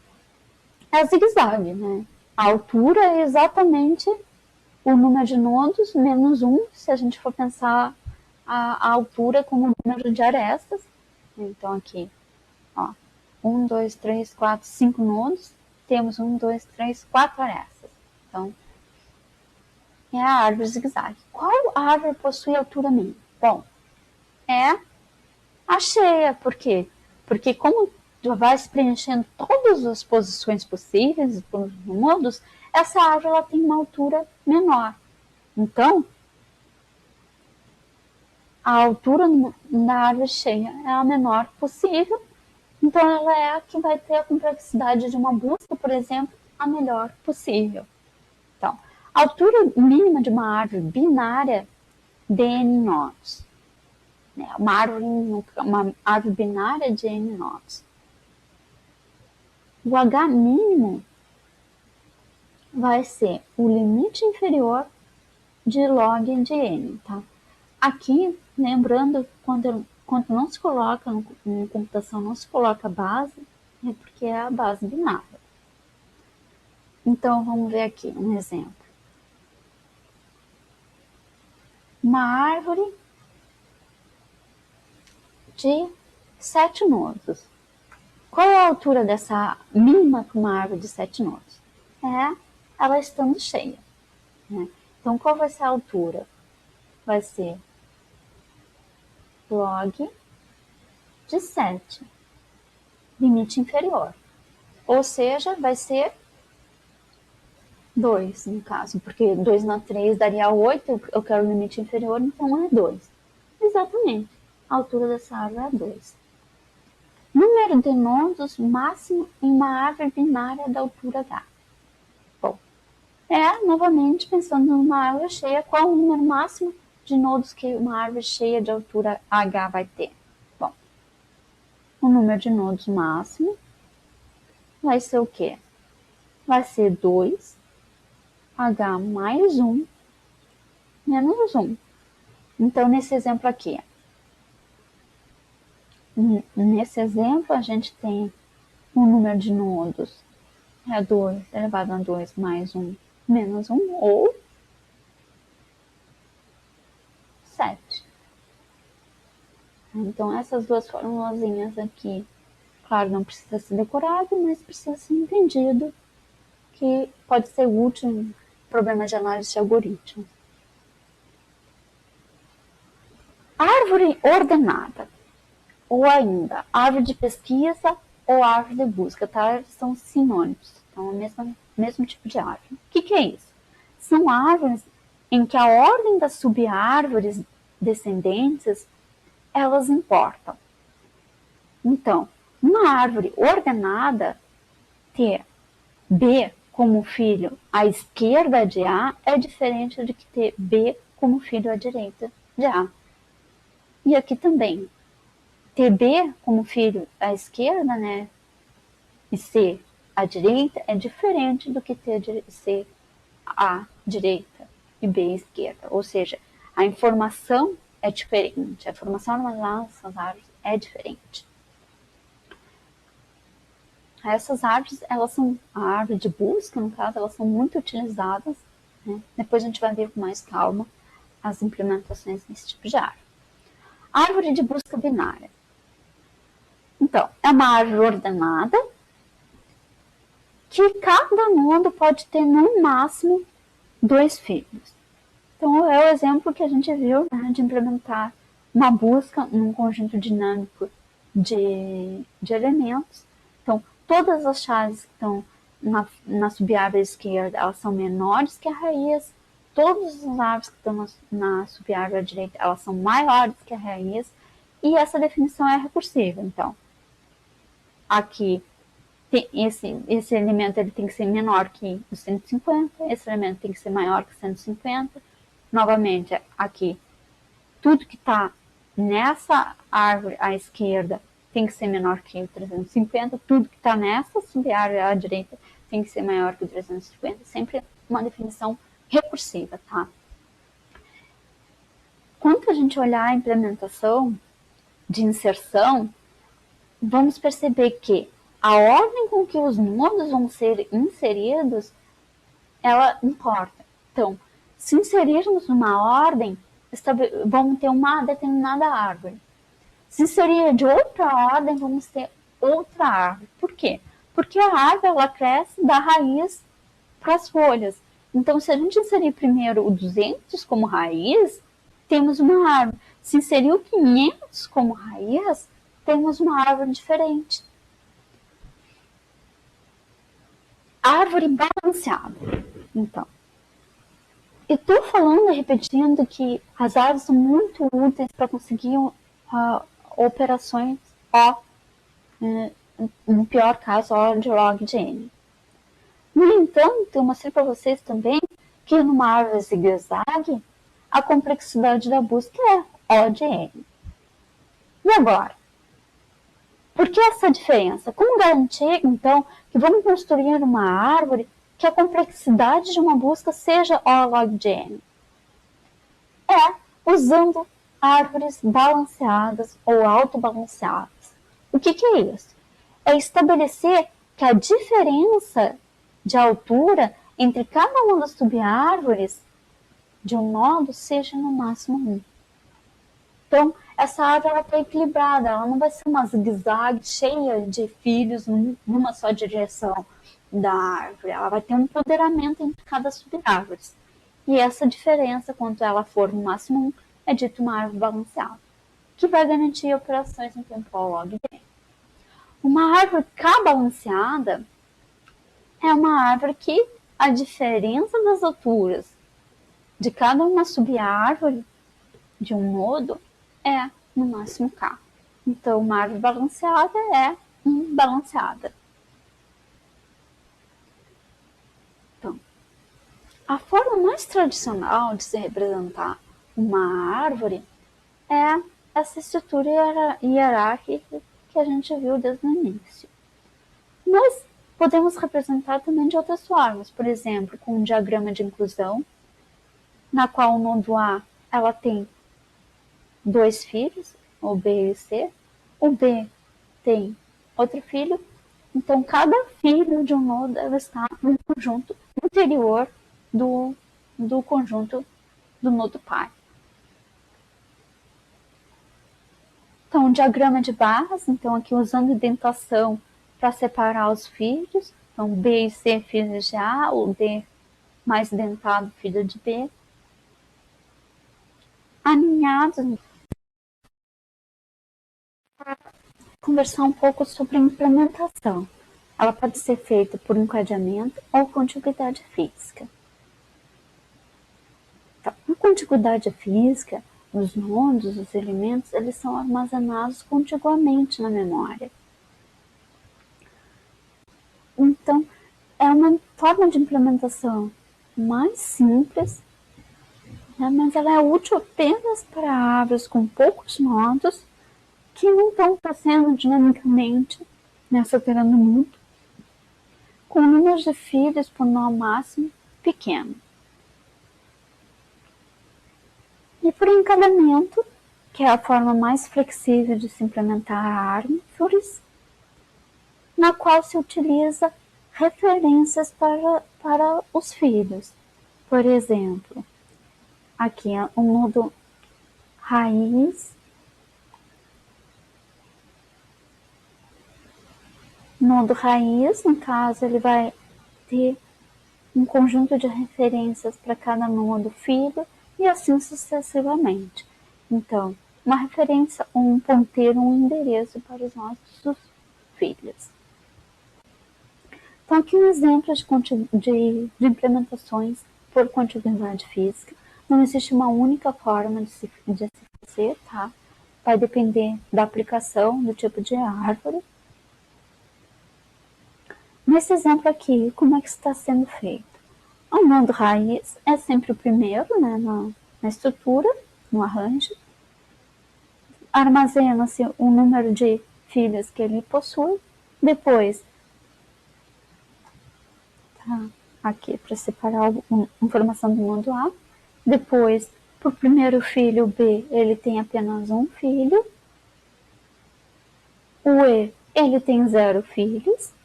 É a zigue-zague, né? A altura é exatamente o número de nodos menos 1, se a gente for pensar a altura como número de arestas. Então, aqui, ó, 1, 2, 3, 4, 5 nodos, temos 1, 2, 3, 4 arestas. Então, é a árvore zigue-zague. Qual árvore possui altura mínima? Bom, é a cheia. Por quê? Porque como vai se preenchendo todas as posições possíveis dos nodos, essa árvore ela tem uma altura menor. Então, a altura da árvore cheia é a menor possível. Então, ela é a que vai ter a complexidade de uma busca, por exemplo, a melhor possível. Então, a altura mínima de uma árvore binária de N nodos. Uma árvore binária de N nodos. O H mínimo vai ser o limite inferior de log de N. Tá? Aqui, lembrando, quando não se coloca, em computação não se coloca base, é porque é a base binária. Então, vamos ver aqui um exemplo. Uma árvore de 7 nodos. Qual é a altura dessa mínima para uma árvore de 7 nodos? É ela estando cheia. Né? Então, qual vai ser a altura? Vai ser log de 7, limite inferior. Ou seja, vai ser 2, no caso, porque 2 na 3 daria 8, eu quero o limite inferior, então é 2. Exatamente, a altura dessa árvore é 2. Número de nodos máximo em uma árvore binária da altura H. Bom, novamente, pensando numa árvore cheia, qual o número máximo de nodos que uma árvore cheia de altura H vai ter? Bom, o número de nodos máximo vai ser o quê? Vai ser 2, H mais 1, menos 1. Então, nesse exemplo aqui, a gente tem o número de nodos é 2 elevado a 2 mais 1 menos 1, ou 7. Então, essas duas formulazinhas aqui, claro, não precisa ser decorado, mas precisa ser entendido, que pode ser útil em problemas de análise de algoritmos. Árvore ordenada, ou ainda árvore de pesquisa ou árvore de busca, tá? São sinônimos, então é o mesmo tipo de árvore. O que é isso? São árvores em que a ordem das subárvores descendentes, elas importam. Então, uma árvore ordenada, ter B como filho à esquerda de A é diferente de que ter B como filho à direita de A. E aqui também, ter B como filho à esquerda, né, e C à direita é diferente do que ter C à direita e B à esquerda. Ou seja, a informação é diferente, a informação armazenada nessas árvores é diferente. Essas árvores, elas são, a árvore de busca, no caso, elas são muito utilizadas, né? Depois a gente vai ver com mais calma as implementações desse tipo de árvore. Árvore de busca binária. Então, é uma árvore ordenada que cada nodo pode ter no máximo 2 filhos. Então, é o exemplo que a gente viu, né, de implementar uma busca num conjunto dinâmico de elementos. Então, todas as chaves que estão na subárvore esquerda, elas são menores que a raiz. Todas as árvores que estão na subárvore direita, elas são maiores que a raiz. E essa definição é recursiva. Então, aqui, esse elemento ele tem que ser menor que o 150, esse elemento tem que ser maior que 150. Novamente, aqui, tudo que está nessa árvore à esquerda tem que ser menor que o 350, tudo que está nessa subárvore à direita tem que ser maior que o 350, sempre uma definição recursiva, tá? Quando a gente olhar a implementação de inserção, vamos perceber que a ordem com que os nodos vão ser inseridos, ela importa. Então, se inserirmos uma ordem, vamos ter uma determinada árvore. Se inserir de outra ordem, vamos ter outra árvore. Por quê? Porque a árvore ela cresce da raiz para as folhas. Então, se a gente inserir primeiro o 200 como raiz, temos uma árvore. Se inserir o 500 como raiz, temos uma árvore diferente. Árvore balanceada. Então, eu estou falando e repetindo que as árvores são muito úteis para conseguir operações O, no pior caso, O de log de N. No entanto, eu mostrei para vocês também que numa árvore zigue-zague, a complexidade da busca é O de N. E agora? Por que essa diferença? Como garantir, então, que vamos construir uma árvore que a complexidade de uma busca seja O log de N? É usando árvores balanceadas ou autobalanceadas. O que é isso? É estabelecer que a diferença de altura entre cada uma das subárvores de um nodo seja no máximo 1. Então, essa árvore está equilibrada, ela não vai ser uma zigue-zague cheia de filhos numa só direção da árvore, ela vai ter um empoderamento entre cada subárvore. E essa diferença, quando ela for no máximo 1, é dito uma árvore balanceada, que vai garantir operações em tempo log de N. Uma árvore K-balanceada é uma árvore que a diferença das alturas de cada uma subárvore de um nodo é no máximo K. Então, uma árvore balanceada é balanceada. Então, a forma mais tradicional de se representar uma árvore é essa estrutura hierárquica que a gente viu desde o início. Mas podemos representar também de outras formas, por exemplo, com um diagrama de inclusão, na qual o nodo A ela tem 2 filhos, o B e o C, o B tem outro filho, então cada filho de um nodo deve estar no conjunto interior do conjunto do nodo pai. Então, o diagrama de barras, então aqui usando indentação para separar os filhos, então B e C filhos de A, o D mais dentado filho de B, aninhados. Conversar um pouco sobre a implementação. Ela pode ser feita por encadeamento ou contiguidade física. Então, na contiguidade física, os nodos, os elementos, eles são armazenados contiguamente na memória. Então, é uma forma de implementação mais simples, né, mas ela é útil apenas para árvores com poucos nodos que não estão crescendo dinamicamente, né, se alterando muito, com números de filhos por nó máximo pequeno. E por encadamento, que é a forma mais flexível de se implementar árvores, na qual se utiliza referências para os filhos. Por exemplo, aqui é o nodo raiz, no caso, ele vai ter um conjunto de referências para cada nodo filho e assim sucessivamente. Então, uma referência, um ponteiro, um endereço para os nossos filhos. Então, aqui um exemplo de implementações por contiguidade física. Não existe uma única forma de se fazer, tá? Vai depender da aplicação, do tipo de árvore. Nesse exemplo aqui, como é que está sendo feito? O nodo raiz é sempre o primeiro, né, na estrutura, no arranjo. Armazena-se o número de filhos que ele possui. Depois, tá, aqui para separar a informação do nodo A. Depois, para o primeiro filho B, ele tem apenas um filho. O E, ele tem 0 filhos.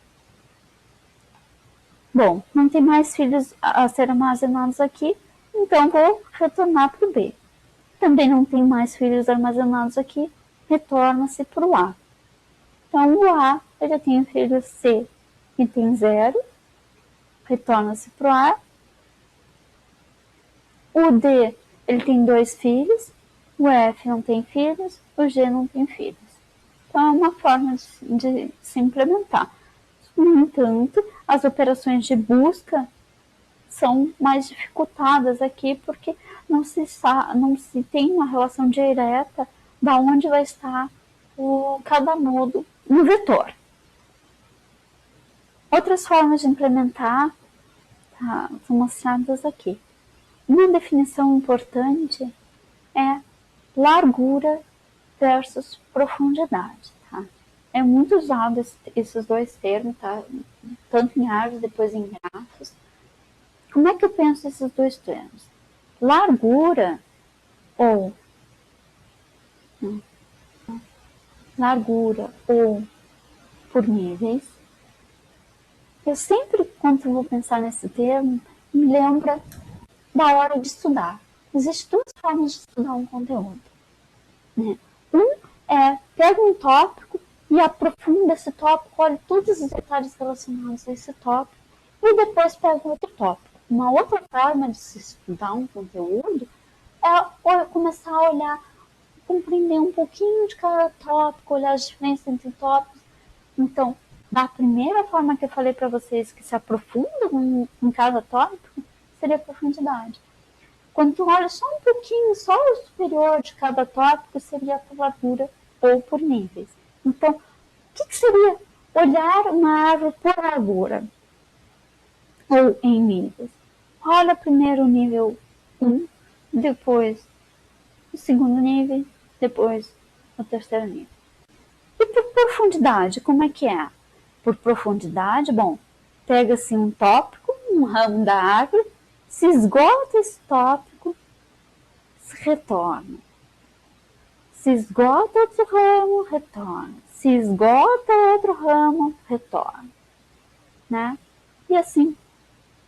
Bom, não tem mais filhos a ser armazenados aqui, então vou retornar para o B. Também não tem mais filhos armazenados aqui, retorna-se para o A. Então, o A, ele tem o filho C, que tem 0, retorna-se para o A. O D, ele tem 2 filhos, o F não tem filhos, o G não tem filhos. Então, é uma forma de se implementar. No entanto, as operações de busca são mais dificultadas aqui porque não se tem uma relação direta da onde vai estar cada nodo no vetor. Outras formas de implementar são mostradas aqui. Uma definição importante é largura versus profundidade. Tá? É muito usado esses dois termos, tá? Tanto em árvores, depois em grafos. Como é que eu penso esses dois termos? Largura ou por níveis. Eu sempre, quando eu vou pensar nesse termo, me lembra da hora de estudar. Existem duas formas de estudar um conteúdo. Né? Um é, pega um tópico e aprofunda esse tópico, olha todos os detalhes relacionados a esse tópico, e depois pega outro tópico. Uma outra forma de se estudar um conteúdo é começar a olhar, compreender um pouquinho de cada tópico, olhar as diferenças entre tópicos. Então, da primeira forma que eu falei para vocês, que se aprofunda em cada tópico, seria a profundidade. Quando tu olha só um pouquinho, só o superior de cada tópico, seria por largura ou por níveis. Então, o que seria olhar uma árvore por largura ou em níveis? Olha primeiro o nível 1, depois o segundo nível, depois o terceiro nível. E por profundidade, como é que é? Por profundidade, bom, pega-se um tópico, um ramo da árvore, se esgota esse tópico, se retorna. Se esgota outro ramo, retorna. Se esgota outro ramo, retorna. Né? E assim,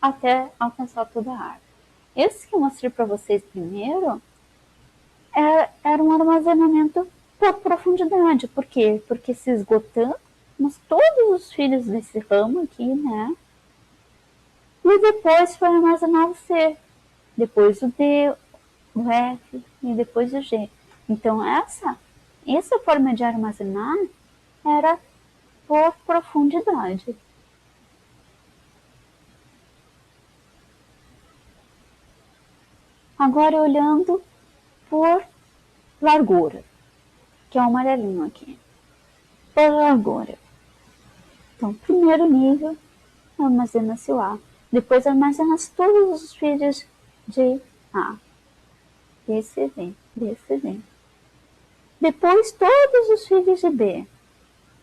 até alcançar toda a árvore. Esse que eu mostrei para vocês primeiro era um armazenamento por profundidade. Por quê? Porque se esgotando, mas todos os filhos desse ramo aqui, né? E depois foi armazenado o C, depois o D, o F e depois o G. Então essa forma de armazenar era por profundidade. Agora olhando por largura, que é o amarelinho aqui. Por largura. Então, primeiro nível, armazena-se o A. Depois armazena-se todos os filhos de A. B, C, D, B, C, D. Depois todos os filhos de B.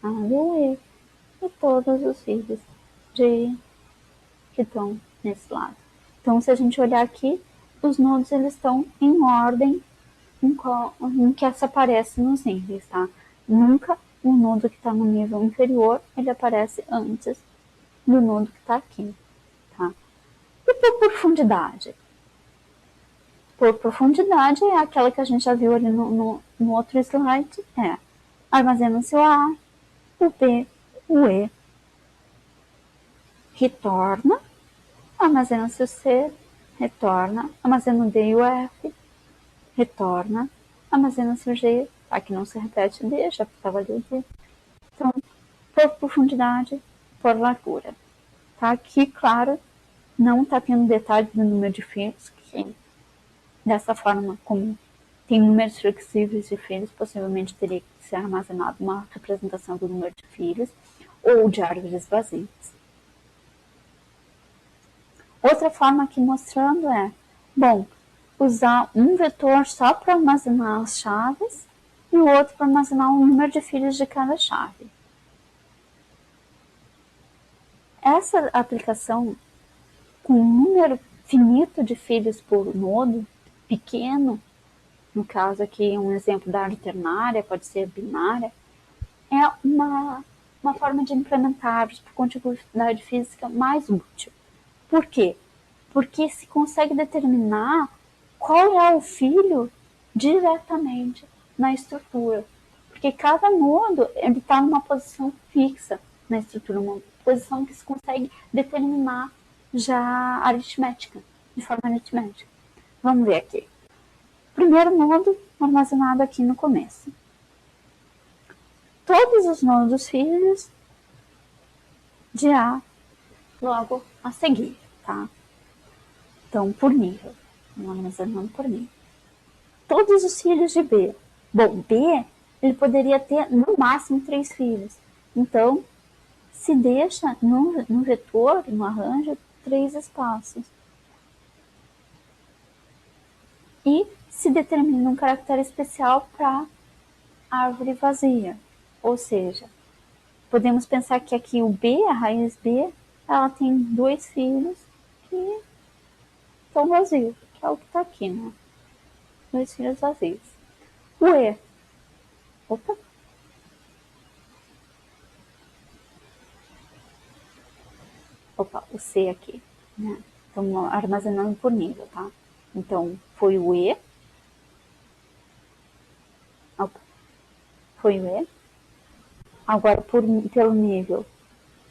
A, B, E. E todos os filhos de que estão nesse lado. Então, se a gente olhar aqui, os nodos eles estão em ordem em que essa aparece nos níveis, tá? Nunca o nodo que está no nível inferior, ele aparece antes do nodo que está aqui, tá? E por profundidade? Por profundidade é aquela que a gente já viu ali no outro slide, armazena-se o A, o B, o E, retorna, armazena-se o C, retorna, armazena o D e o F, retorna, armazena-se o G, aqui não se repete o D, já estava ali o D. Então, por profundidade, por largura. Tá? Aqui, claro, não está tendo detalhe do número de filhos, que dessa forma, como tem números flexíveis de filhos, possivelmente teria que ser armazenado uma representação do número de filhos ou de árvores vazias. Outra forma aqui mostrando usar um vetor só para armazenar as chaves e o outro para armazenar o número de filhos de cada chave. Essa aplicação com um número finito de filhos por nodo, pequeno, no caso aqui um exemplo da árvore ternária, pode ser binária, é uma forma de implementar árvores por contiguidade física mais útil. Por quê? Porque se consegue determinar qual é o filho diretamente na estrutura. Porque cada nodo está numa posição fixa na estrutura, uma posição que se consegue determinar já aritmética, de forma aritmética. Vamos ver aqui. Primeiro nodo armazenado aqui no começo. Todos os nodos filhos de A logo a seguir, tá? Então, por nível. Armazenando por nível. Todos os filhos de B. Bom, B, ele poderia ter no máximo 3 filhos. Então, se deixa no vetor, no arranjo, 3 espaços. E se determina um caractere especial para árvore vazia. Ou seja, podemos pensar que aqui o B, a raiz B, ela tem 2 filhos que estão vazios, que é o que está aqui, né? 2 filhos vazios. O E. Opa! O C aqui, né? Então, armazenando por nível, tá? Então, foi o E. Opa. Foi o E. Agora, pelo nível,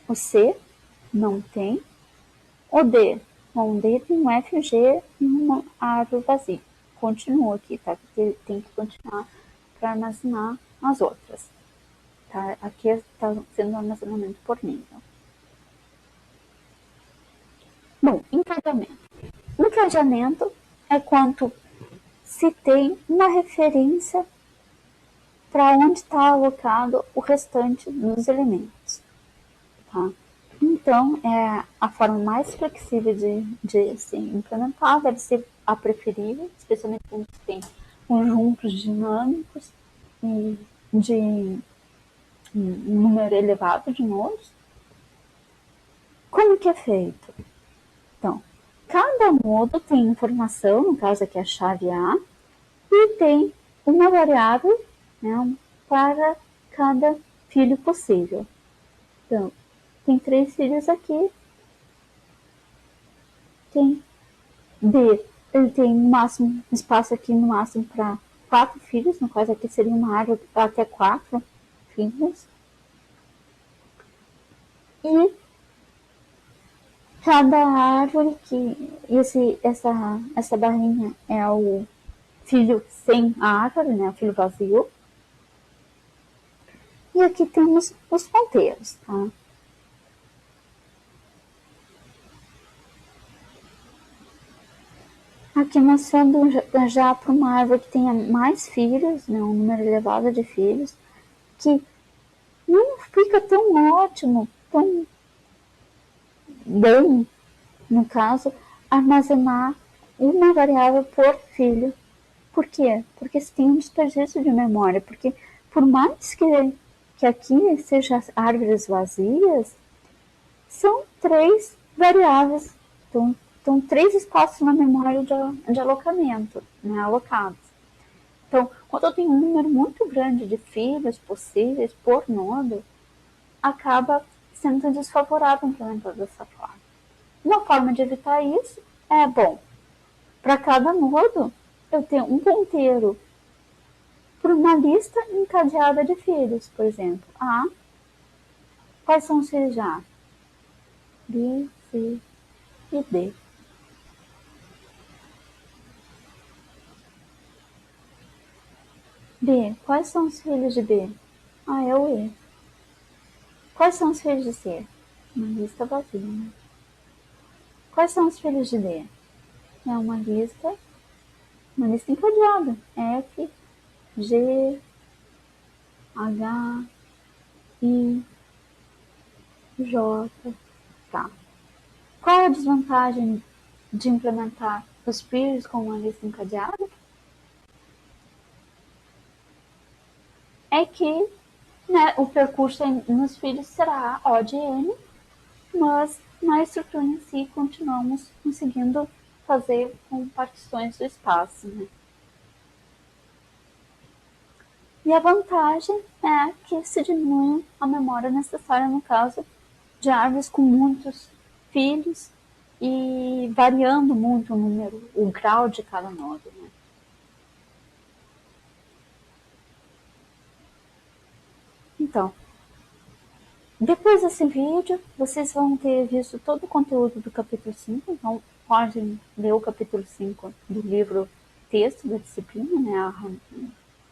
o C não tem. O D. Bom, o D tem um F, um G e uma árvore vazia. Continua aqui, tá? Porque tem que continuar para armazenar as outras. Tá? Aqui está sendo armazenamento por nível. Bom, encadeamento. Encadeamento é quando se tem uma referência para onde está alocado o restante dos elementos. Tá? Então, é a forma mais flexível de ser implementar, deve ser a preferível, especialmente quando se tem conjuntos dinâmicos e de um número elevado de nodos. Como que é feito? Então, cada nodo tem informação, no caso aqui a chave A, e tem uma variável, né, para cada filho possível. Então, tem 3 filhos aqui, tem B, ele tem no máximo, espaço aqui no máximo para 4 filhos, no caso aqui seria uma árvore até 4 filhos. E cada árvore que essa barrinha é o filho sem a árvore, né, o filho vazio. E aqui temos os ponteiros, tá? Aqui mostrando já para uma árvore que tenha mais filhos, né, um número elevado de filhos, que não fica tão ótimo, tão bom, no caso, armazenar uma variável por filho. Por quê? Porque se tem um desperdício de memória, porque por mais que aqui seja árvores vazias, são 3 variáveis, então 3 espaços na memória de alocamento, né, alocados. Então, quando eu tenho um número muito grande de filhos possíveis por nodo, acaba sendo desfavorável implementar dessa forma. Uma forma de evitar isso é, bom, para cada nodo eu tenho um ponteiro por uma lista encadeada de filhos, por exemplo. A, quais são os filhos de A? B, C e D. B, quais são os filhos de B? Ah, é o E. Quais são os filhos de C? Uma lista vazia, né? Quais são os filhos de D? É uma lista encadeada. F, G, H, I, J. Tá. Qual é a desvantagem de implementar os filhos com uma lista encadeada? É que, né, o percurso nos filhos será O de N, mas na estrutura em si continuamos conseguindo fazer com partições do espaço, né? E a vantagem é que se diminui a memória necessária no caso de árvores com muitos filhos e variando muito o número, o grau de cada nodo, né? Então, depois desse vídeo, vocês vão ter visto todo o conteúdo do capítulo 5, então podem ler o capítulo 5 do livro texto da disciplina, né, a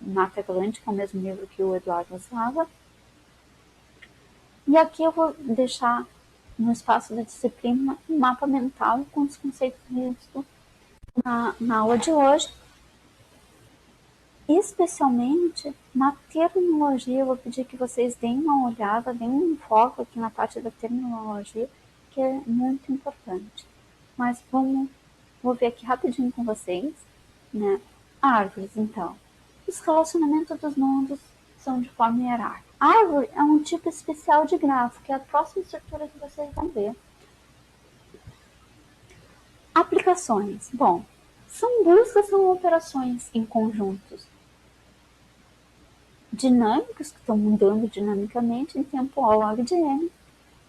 Mata Galante, que é o mesmo livro que o Eduardo usava. E aqui eu vou deixar no espaço da disciplina um mapa mental com os conceitos vistos na aula de hoje. Especialmente na terminologia, eu vou pedir que vocês deem uma olhada, deem um foco aqui na parte da terminologia, que é muito importante. Mas vou ver aqui rapidinho com vocês, né? Árvores, então. Os relacionamentos dos nodos são de forma hierárquica. Árvore é um tipo especial de grafo, que é a próxima estrutura que vocês vão ver. Aplicações. Bom, são operações em conjuntos dinâmicos, que estão mudando dinamicamente em tempo ao log de n.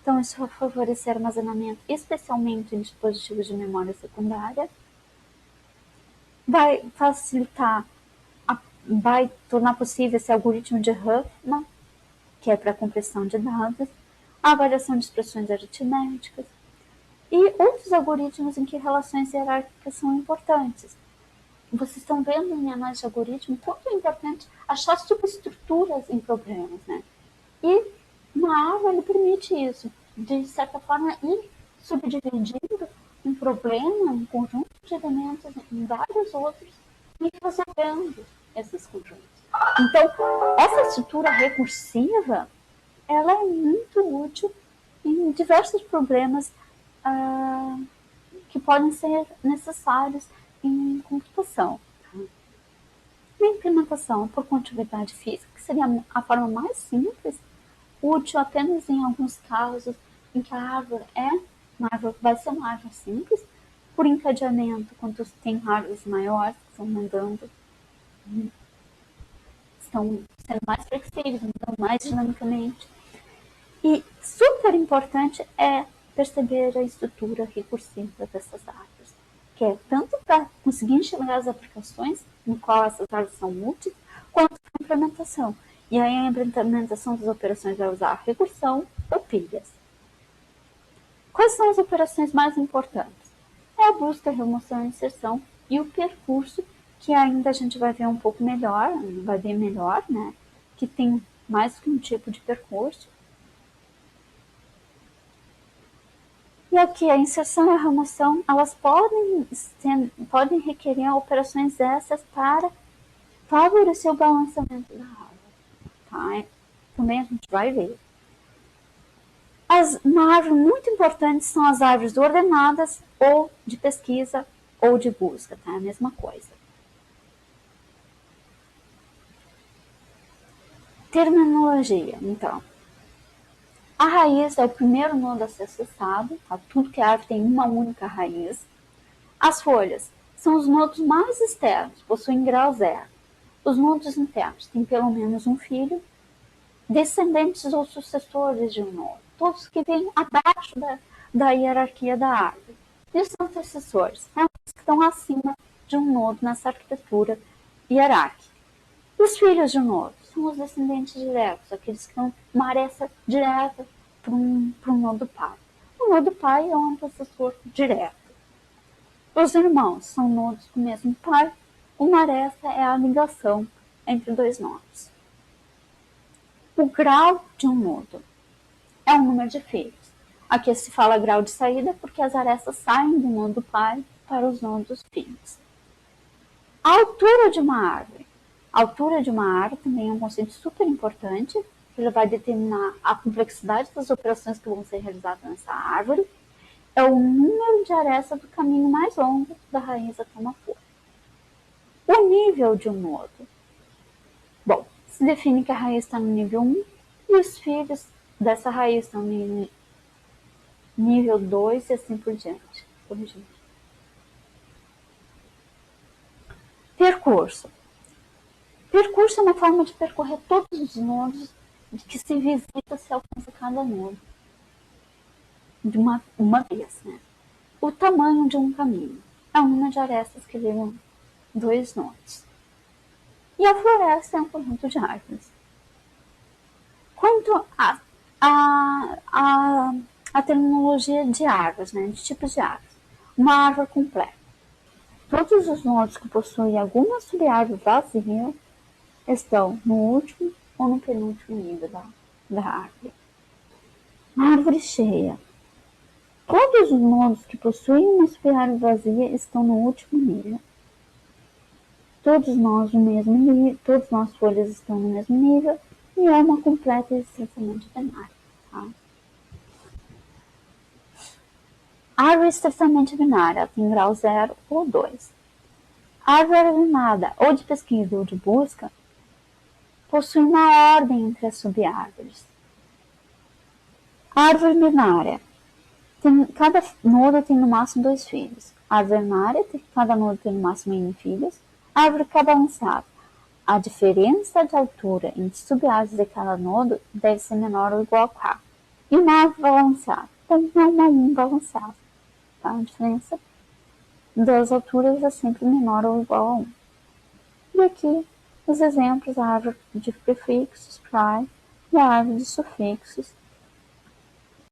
Então, isso vai favorecer armazenamento, especialmente em dispositivos de memória secundária. Vai facilitar, vai tornar possível esse algoritmo de Huffman, que é para compressão de dados, a avaliação de expressões aritméticas e outros algoritmos em que relações hierárquicas são importantes. Vocês estão vendo em análise de algoritmo quanto é importante achar subestruturas em problemas, né? E uma árvore permite isso, de certa forma, ir subdividindo um problema, um conjunto de elementos em vários outros e resolvendo esses conjuntos. Então, essa estrutura recursiva, ela é muito útil em diversos problemas que podem ser necessários em computação. A implementação por contiguidade física, que seria a forma mais simples, útil apenas em alguns casos em que a árvore vai ser uma árvore simples, por encadeamento, quando tem árvores maiores que estão andando, estão sendo mais flexíveis, andando mais dinamicamente. E super importante é perceber a estrutura recursiva dessas árvores, que é tanto para conseguir enxergar as aplicações em qual essas árvores são úteis, quanto para a implementação. E aí a implementação das operações vai usar recursão ou pilhas. Quais são as operações mais importantes? É a busca, a remoção, a inserção e o percurso, que ainda a gente vai ver um pouco melhor, né? Que tem mais que um tipo de percurso. E aqui a inserção e a remoção, elas podem requerer operações essas para favorecer o balanceamento da árvore. Tá? Também a gente vai ver. Uma árvore muito importante são as árvores ordenadas ou de pesquisa ou de busca, tá? A mesma coisa. Terminologia, então. A raiz é o primeiro nodo a ser acessado, tá? Tudo que a árvore tem uma única raiz. As folhas são os nodos mais externos, possuem grau zero. Os nodos internos têm pelo menos um filho, descendentes ou sucessores de um nodo, todos que vêm abaixo da hierarquia da árvore. E os antecessores são os que estão acima de um nodo nessa arquitetura hierárquica. Os filhos de um nodo são os descendentes diretos, aqueles que têm uma aresta direta para um nodo pai. O nodo pai é um antecessor direto. Os irmãos são nodos do mesmo pai. Uma aresta é a ligação entre dois nodos. O grau de um nodo é o número de filhos. Aqui se fala grau de saída porque as arestas saem do nodo pai para os nodos filhos. A altura de uma árvore. A altura de uma árvore também é um conceito super importante, que ele vai determinar a complexidade das operações que vão ser realizadas nessa árvore. É o número de arestas do caminho mais longo da raiz até uma folha. O nível de um nodo. Bom, se define que a raiz está no nível 1 e os filhos dessa raiz estão no nível 2 e assim por diante. Percurso. Percurso é uma forma de percorrer todos os nodos de que se visita, se alcança cada nodo de uma vez. Né? O tamanho de um caminho é o número de arestas que ligam dois nodos. E a floresta é um conjunto de árvores. Quanto a terminologia de árvores, né, de tipos de árvores. Uma árvore completa. Todos os nodos que possuem alguma subárvore vazia estão no último ou no penúltimo nível da árvore. Uma árvore cheia. Todos os nodos que possuem uma subárvore vazia estão no último nível. Todos nós no mesmo nível, todas as folhas estão no mesmo nível e é uma completa e estritamente binária. Tá? Árvore estritamente binária tem grau 0 ou 2. Árvore ordenada, ou de pesquisa ou de busca, possui uma ordem entre as subárvores. Árvore binária. Cada nodo tem no máximo 2 filhos. Árvore binária, cada nodo tem no máximo N filhos. Árvore balanceada. A diferença de altura entre subárvores de cada nodo deve ser menor ou igual a 4. E uma árvore balanceada. Também é uma 1 balanceada. Tá? A diferença das alturas é sempre menor ou igual a 1. E aqui os exemplos, a árvore de prefixos, prime, e a árvore de sufixos,